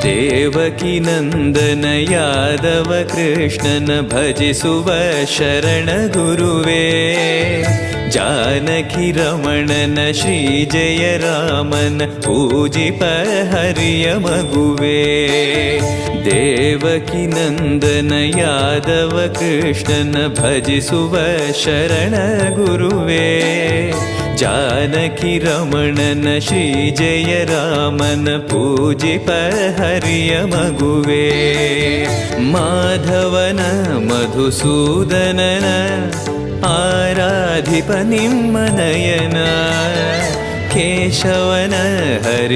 ದೇವಕಿ ನಂದನ ಯಾದವ ಕೃಷ್ಣನ ಭಜಿಸುವ ಶರಣ ಗುರುವೇ. ಜಾನಕಿ ರಮಣನ ಶ್ರೀ ಜಯ ರಾಮನ ಪೂಜಿಪ ಹರಿಯ ಮಗುವೇ. ದೇವಕಿ ನಂದನ ಯಾದವ ಕೃಷ್ಣನ ಭಜಿಸುವ ಶರಣ ಗುರುವೇ. ಜಾನಕಿ ರಮಣನ ಶ್ರೀ ಜಯ ರಾಮನ ಪೂಜಿಪ ಹರಿಯ ಮಗುವೇ. ಮಾಧವನ ಮಧುಸೂದನನ ಆರಾಧಿಪ ನಿಮ್ಮ ನಯನ. ಕೇಶವನ ಹರಿ